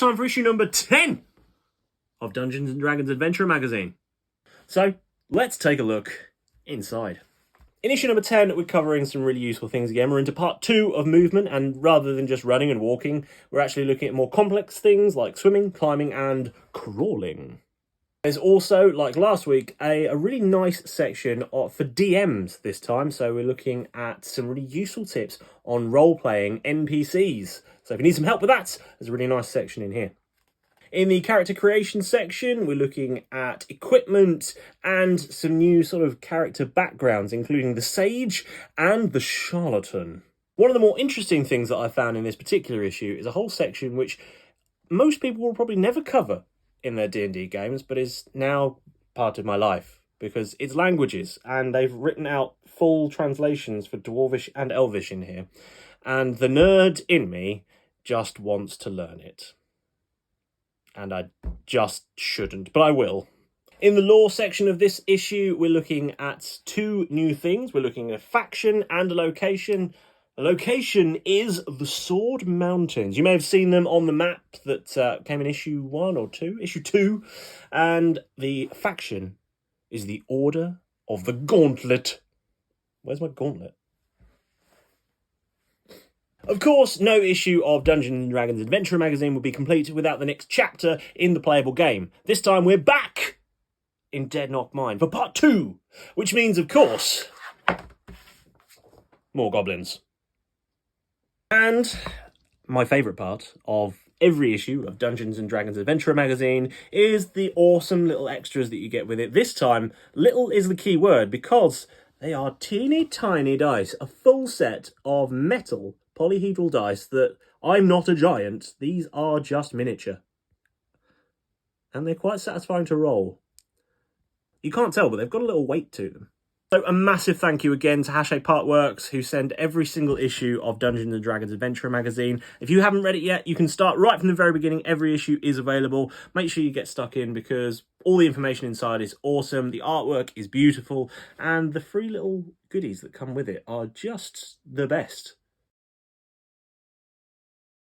Time for issue number 10 of Dungeons & Dragons Adventure Magazine. So, let's take a look inside. In issue number 10, we're covering some really useful things again. We're into part 2 of movement, and rather than just running and walking, we're actually looking at more complex things like swimming, climbing, and crawling. There's also, like last week, a really nice section for DMs this time. So we're looking at some really useful tips on role-playing NPCs. So if you need some help with that, there's a really nice section in here. In the character creation section, we're looking at equipment and some new sort of character backgrounds, including the Sage and the Charlatan. One of the more interesting things that I found in this particular issue is a whole section which most people will probably never cover in their D&D games, but is now part of my life, because it's languages, and they've written out full translations for Dwarvish and Elvish in here, and the nerd in me just wants to learn it. And I just shouldn't, but I will. In the lore section of this issue, we're looking at 2 new things. We're looking at a faction and a location. The location is the Sword Mountains. You may have seen them on the map that came in issue 1 or 2. Issue 2. And the faction is the Order of the Gauntlet. Where's my gauntlet? Of course, no issue of Dungeons & Dragons Adventure Magazine would be complete without the next chapter in the playable game. This time we're back in Dead Knock Mine for part 2, which means, of course, more goblins. And my favourite part of every issue of Dungeons & Dragons Adventure Magazine is the awesome little extras that you get with it. This time, little is the key word, because they are teeny tiny dice, a full set of metal polyhedral dice that, I'm not a giant, these are just miniature. And they're quite satisfying to roll. You can't tell, but they've got a little weight to them. So a massive thank you again to Hachette Partworks, who send every single issue of Dungeons & Dragons Adventure Magazine. If you haven't read it yet, you can start right from the very beginning. Every issue is available. Make sure you get stuck in, because all the information inside is awesome, the artwork is beautiful, and the free little goodies that come with it are just the best.